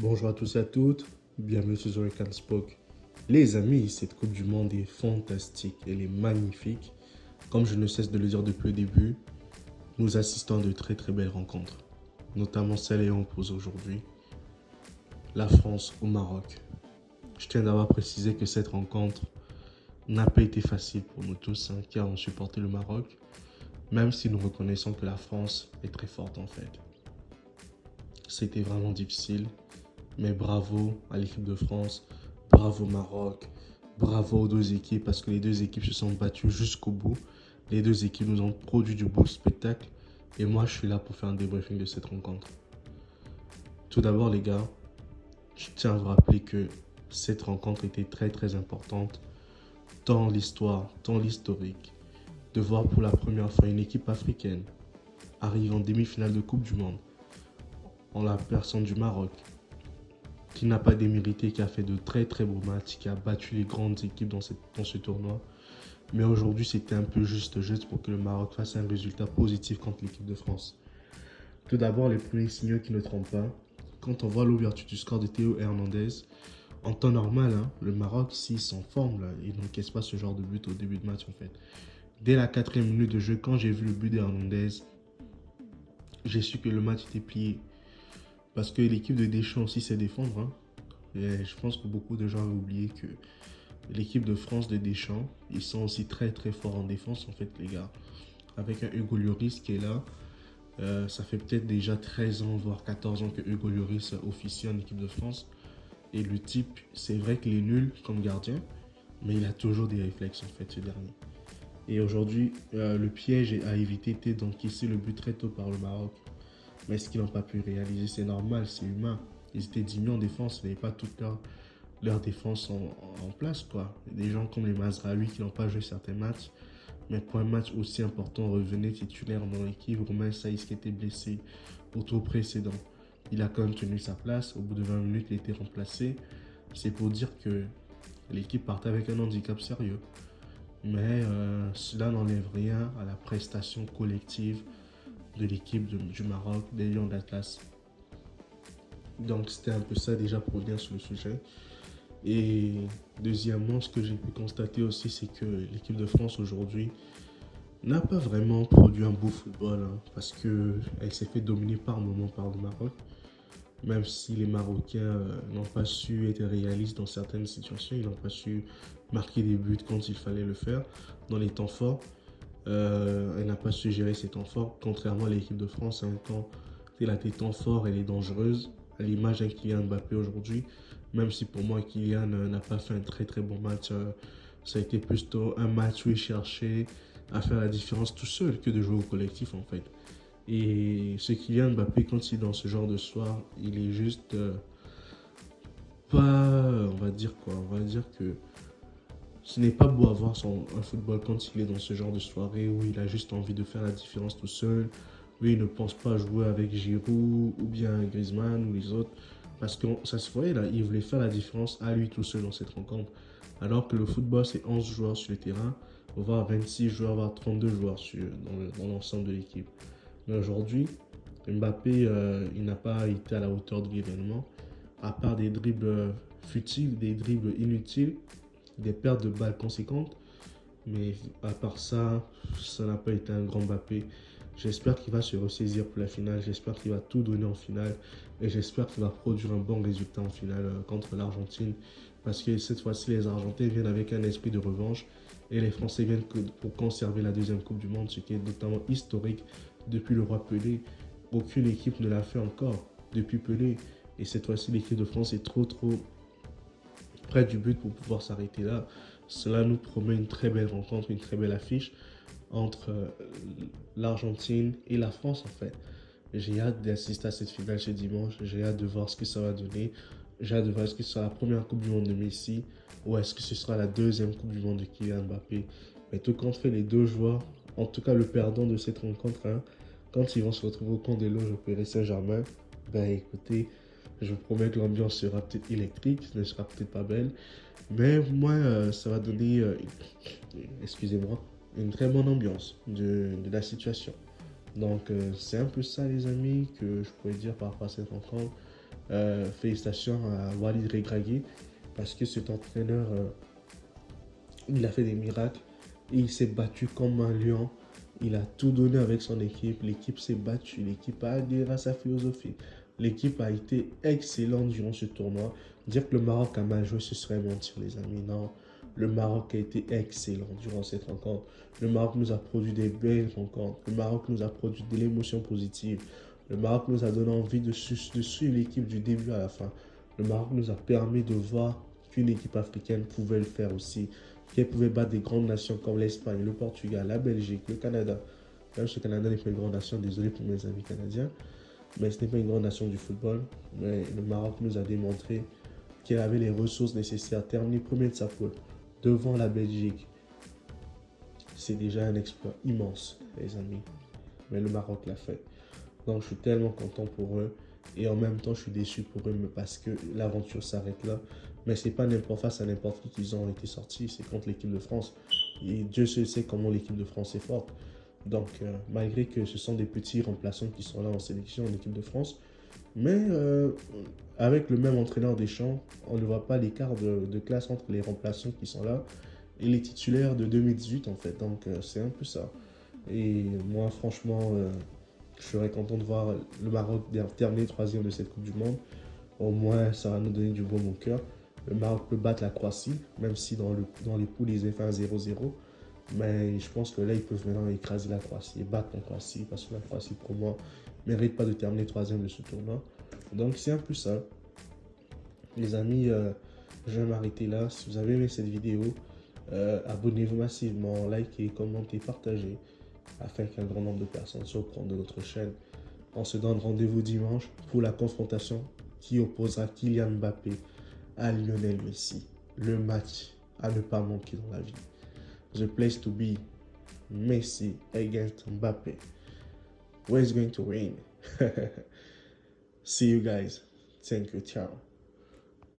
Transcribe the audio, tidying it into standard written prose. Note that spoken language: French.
Bonjour à tous et à toutes, bienvenue sur Zorican Spoke. Les amis, cette Coupe du Monde est fantastique, elle est magnifique. Comme je ne cesse de le dire depuis le début, nous assistons à de très très belles rencontres, notamment celle ayant opposé aujourd'hui, la France au Maroc. Je tiens d'abord à préciser que cette rencontre n'a pas été facile pour nous tous, qui avons supporté le Maroc, même si nous reconnaissons que la France est très forte en fait. C'était vraiment difficile. Mais bravo à l'équipe de France, bravo Maroc, bravo aux deux équipes parce que les deux équipes se sont battues jusqu'au bout. Les deux équipes nous ont produit du beau spectacle et moi je suis là pour faire un débriefing de cette rencontre. Tout d'abord les gars, je tiens à vous rappeler que cette rencontre était très très importante tant l'histoire, tant l'historique. De voir pour la première fois une équipe africaine arriver en demi-finale de Coupe du Monde en la personne du Maroc qui n'a pas démérité, qui a fait de très très beaux matchs, qui a battu les grandes équipes dans ce tournoi. Mais aujourd'hui, c'était un peu juste pour que le Maroc fasse un résultat positif contre l'équipe de France. Tout d'abord, les premiers signaux qui ne trompent pas. Quand on voit l'ouverture du score de Théo Hernandez, en temps normal, le Maroc, s'ils sont en forme, ils n'encaissent pas ce genre de but au début de match en fait. Dès la 4e minute de jeu, quand j'ai vu le but d'Hernandez, j'ai su que le match était plié. Parce que l'équipe de Deschamps aussi sait défendre. Et je pense que beaucoup de gens ont oublié que l'équipe de France de Deschamps, ils sont aussi très très forts en défense en fait les gars. Avec un Hugo Lloris qui est là, ça fait peut-être déjà 13 ans voire 14 ans que Hugo Lloris officie en équipe de France. Et le type, c'est vrai qu'il est nul comme gardien, mais il a toujours des réflexes en fait ce dernier. Et aujourd'hui, le piège à éviter était d'encaisser le but très tôt par le Maroc. Mais ce qu'ils n'ont pas pu réaliser, c'est normal, c'est humain. Ils étaient diminués en défense, ils n'avaient pas toute leur défense en place, quoi. Des gens comme les Mazraoui qui n'ont pas joué certains matchs, mais pour un match aussi important, revenait titulaire dans l'équipe. Romain Saïs qui était blessé au tour précédent. Il a quand même tenu sa place. Au bout de 20 minutes, il a été remplacé. C'est pour dire que l'équipe partait avec un handicap sérieux. Mais cela n'enlève rien à la prestation collective de l'équipe du Maroc, des Lions d'Atlas. Donc c'était un peu ça déjà pour revenir sur le sujet. Et deuxièmement, ce que j'ai pu constater aussi, c'est que l'équipe de France aujourd'hui n'a pas vraiment produit un beau football, parce qu'elle s'est fait dominer par moments par le Maroc. Même si les Marocains n'ont pas su être réalistes dans certaines situations, ils n'ont pas su marquer des buts quand il fallait le faire dans les temps forts. Elle n'a pas su gérer ses temps forts, contrairement à l'équipe de France. Quand elle a des temps forts, elle est dangereuse, à l'image d'un Kylian Mbappé aujourd'hui. Même si pour moi, Kylian n'a pas fait un très très bon match, ça a été plutôt un match où il cherchait à faire la différence tout seul que de jouer au collectif en fait. Et ce Kylian Mbappé, quand il est dans ce genre de soir, il est juste pas, on va dire quoi, on va dire que ce n'est pas beau à voir un football quand il est dans ce genre de soirée où il a juste envie de faire la différence tout seul, où il ne pense pas jouer avec Giroud ou bien Griezmann ou les autres. Parce que ça se voyait là, il voulait faire la différence à lui tout seul dans cette rencontre. Alors que le football, c'est 11 joueurs sur le terrain, voire 26 joueurs, voire 32 joueurs dans l'ensemble de l'équipe. Mais aujourd'hui, Mbappé, il n'a pas été à la hauteur de l'événement, à part des dribbles futiles, des dribbles inutiles, des pertes de balles conséquentes. Mais à part ça, ça n'a pas été un grand Mbappé. J'espère qu'il va se ressaisir pour la finale. J'espère qu'il va tout donner en finale. Et j'espère qu'il va produire un bon résultat en finale contre l'Argentine. Parce que cette fois-ci, les Argentins viennent avec un esprit de revanche. Et les Français viennent pour conserver la deuxième Coupe du Monde, ce qui est notamment historique depuis le roi Pelé. Aucune équipe ne l'a fait encore depuis Pelé. Et cette fois-ci, l'équipe de France est trop près du but pour pouvoir s'arrêter là. Cela nous promet une très belle rencontre, une très belle affiche entre l'Argentine et la France en fait. J'ai hâte d'assister à cette finale ce dimanche. J'ai hâte de voir ce que ça va donner. J'ai hâte de voir est-ce que ce sera la première Coupe du Monde de Messi ou est-ce que ce sera la deuxième Coupe du Monde de Kylian Mbappé. Mais tout compte fait, les deux joueurs, en tout cas le perdant de cette rencontre, quand ils vont se retrouver au camp des loges au Paris Saint-Germain, ben écoutez, je vous promets que l'ambiance sera peut-être électrique, ne sera peut-être pas belle, mais moi, ça va donner, excusez-moi, une très bonne ambiance de la situation. Donc, c'est un peu ça, les amis, que je pourrais dire par rapport à cette rencontre. Félicitations à Walid Regragui parce que cet entraîneur, il a fait des miracles. Il s'est battu comme un lion. Il a tout donné avec son équipe. L'équipe s'est battue. L'équipe a adhéré à sa philosophie. L'équipe a été excellente durant ce tournoi. Dire que le Maroc a mal joué, ce serait mentir, les amis. Non, le Maroc a été excellent durant cette rencontre. Le Maroc nous a produit des belles rencontres. Le Maroc nous a produit de l'émotion positive. Le Maroc nous a donné envie de suivre l'équipe du début à la fin. Le Maroc nous a permis de voir qu'une équipe africaine pouvait le faire aussi, qu'elle pouvait battre des grandes nations comme l'Espagne, le Portugal, la Belgique, le Canada. Même si le Canada n'est pas une grande nation, désolé pour mes amis canadiens, mais ce n'est pas une grande nation du football. Mais le Maroc nous a démontré qu'il avait les ressources nécessaires à terminer premier de sa poule devant la Belgique. C'est déjà un exploit immense, les amis. Mais le Maroc l'a fait. Donc je suis tellement content pour eux. Et en même temps, je suis déçu pour eux parce que l'aventure s'arrête là. Mais c'est pas n'importe face à n'importe qui qu'ils ont été sortis. C'est contre l'équipe de France. Et Dieu seul sait comment l'équipe de France est forte. Donc, malgré que ce sont des petits remplaçants qui sont là en sélection en équipe de France, mais avec le même entraîneur Deschamps, on ne voit pas l'écart de classe entre les remplaçants qui sont là et les titulaires de 2018 en fait. Donc, c'est un peu ça. Et moi, franchement, je serais content de voir le Maroc terminer troisième de cette Coupe du Monde. Au moins, ça va nous donner du baume au cœur. Le Maroc peut battre la Croatie, même si dans les poules, ils ont fait un 0-0. Mais je pense que là, ils peuvent maintenant écraser la Croatie et battre la Croatie. Parce que la Croatie, pour moi, ne mérite pas de terminer troisième de ce tournoi. Donc, c'est un peu ça. Les amis, je vais m'arrêter là. Si vous avez aimé cette vidéo, abonnez-vous massivement, likez, commentez, partagez, afin qu'un grand nombre de personnes soient au courant de notre chaîne. On se donne rendez-vous dimanche pour la confrontation qui opposera Kylian Mbappé à Lionel Messi. Le match à ne pas manquer dans la vie. The place to be, Messi against Mbappé. Who is going to win? See you guys. Thank you. Ciao.